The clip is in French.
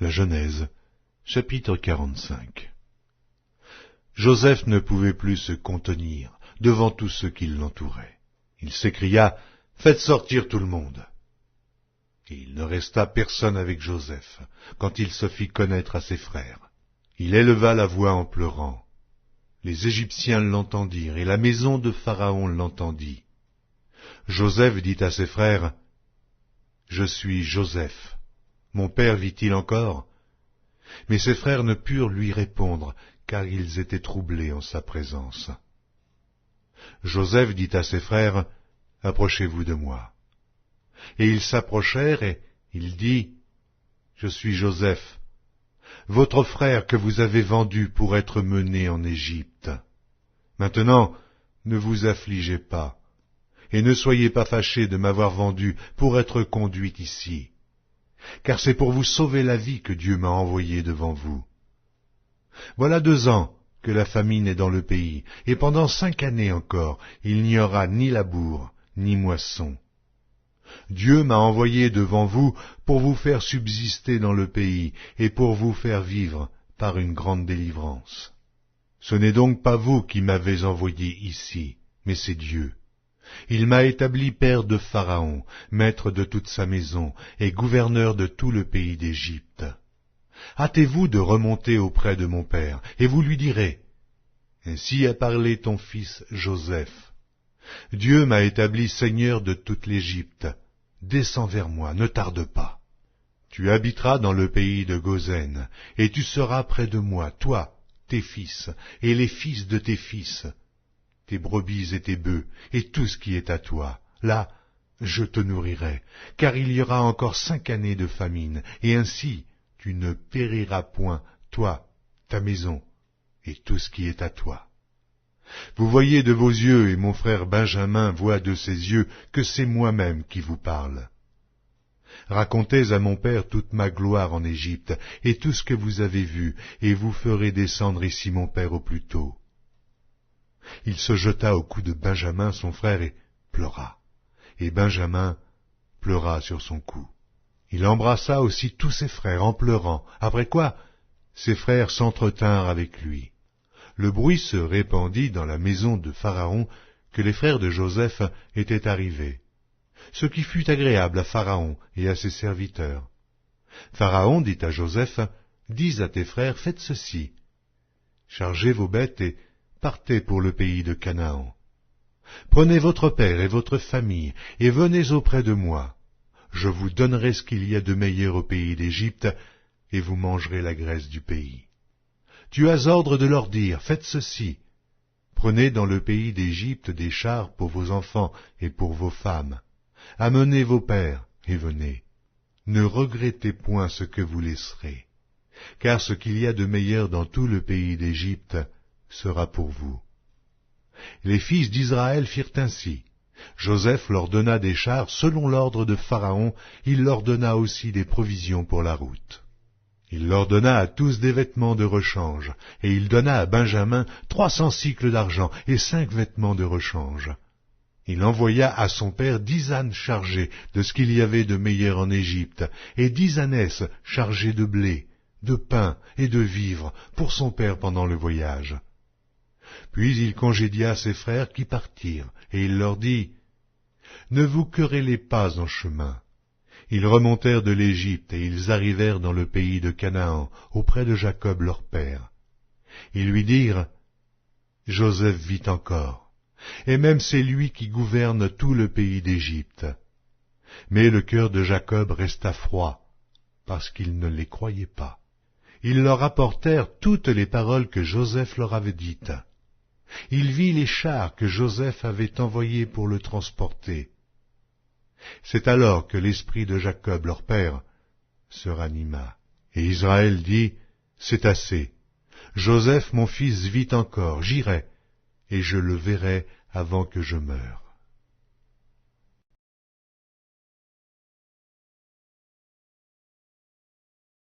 La Genèse, chapitre 45. Joseph ne pouvait plus se contenir devant tous ceux qui l'entouraient. Il s'écria « Faites sortir tout le monde !» Et il ne resta personne avec Joseph quand il se fit connaître à ses frères. Il éleva la voix en pleurant. Les Égyptiens l'entendirent et la maison de Pharaon l'entendit. Joseph dit à ses frères « Je suis Joseph. Mon père vit-il encore ?» Mais ses frères ne purent lui répondre, car ils étaient troublés en sa présence. Joseph dit à ses frères « Approchez-vous de moi. » Et ils s'approchèrent, et il dit « Je suis Joseph, votre frère que vous avez vendu pour être mené en Égypte. Maintenant, ne vous affligez pas, et ne soyez pas fâchés de m'avoir vendu pour être conduit ici, car c'est pour vous sauver la vie que Dieu m'a envoyé devant vous. Voilà 2 ans que la famine est dans le pays, et pendant 5 années encore, il n'y aura ni labour, ni moisson. Dieu m'a envoyé devant vous pour vous faire subsister dans le pays, et pour vous faire vivre par une grande délivrance. Ce n'est donc pas vous qui m'avez envoyé ici, mais c'est Dieu. Il m'a établi père de Pharaon, maître de toute sa maison, et gouverneur de tout le pays d'Égypte. Hâtez-vous de remonter auprès de mon père, et vous lui direz, « Ainsi a parlé ton fils Joseph. Dieu m'a établi seigneur de toute l'Égypte. Descends vers moi, ne tarde pas. Tu habiteras dans le pays de Goshen, et tu seras près de moi, toi, tes fils, et les fils de tes fils, tes brebis et tes bœufs, et tout ce qui est à toi. Là, je te nourrirai, car il y aura encore 5 années de famine, et ainsi tu ne périras point, toi, ta maison, et tout ce qui est à toi. Vous voyez de vos yeux, et mon frère Benjamin voit de ses yeux, que c'est moi-même qui vous parle. Racontez à mon père toute ma gloire en Égypte, et tout ce que vous avez vu, et vous ferez descendre ici mon père au plus tôt. » Il se jeta au cou de Benjamin, son frère, et pleura. Et Benjamin pleura sur son cou. Il embrassa aussi tous ses frères en pleurant, après quoi ses frères s'entretinrent avec lui. Le bruit se répandit dans la maison de Pharaon que les frères de Joseph étaient arrivés, ce qui fut agréable à Pharaon et à ses serviteurs. Pharaon dit à Joseph, « Dis à tes frères, faites ceci. Chargez vos bêtes et partez pour le pays de Canaan. Prenez votre père et votre famille et venez auprès de moi. Je vous donnerai ce qu'il y a de meilleur au pays d'Égypte, et vous mangerez la graisse du pays. Tu as ordre de leur dire, faites ceci. Prenez dans le pays d'Égypte des chars pour vos enfants et pour vos femmes. Amenez vos pères et venez. Ne regrettez point ce que vous laisserez, car ce qu'il y a de meilleur dans tout le pays d'Égypte sera pour vous. » Les fils d'Israël firent ainsi. Joseph leur donna des chars selon l'ordre de Pharaon, il leur donna aussi des provisions pour la route. Il leur donna à tous des vêtements de rechange, et il donna à Benjamin 300 cycles d'argent et 5 vêtements de rechange. Il envoya à son père 10 ânes chargés de ce qu'il y avait de meilleur en Égypte, et 10 ânesses chargées de blé, de pain et de vivres pour son père pendant le voyage. Puis il congédia ses frères qui partirent, et il leur dit, « Ne vous querellez pas en chemin. » Ils remontèrent de l'Égypte, et ils arrivèrent dans le pays de Canaan, auprès de Jacob leur père. Ils lui dirent, « Joseph vit encore, et même c'est lui qui gouverne tout le pays d'Égypte. » Mais le cœur de Jacob resta froid, parce qu'il ne les croyait pas. Ils leur rapportèrent toutes les paroles que Joseph leur avait dites. Il vit les chars que Joseph avait envoyés pour le transporter. C'est alors que l'esprit de Jacob, leur père, se ranima. Et Israël dit, « C'est assez. Joseph, mon fils, vit encore. J'irai, et je le verrai avant que je meure. »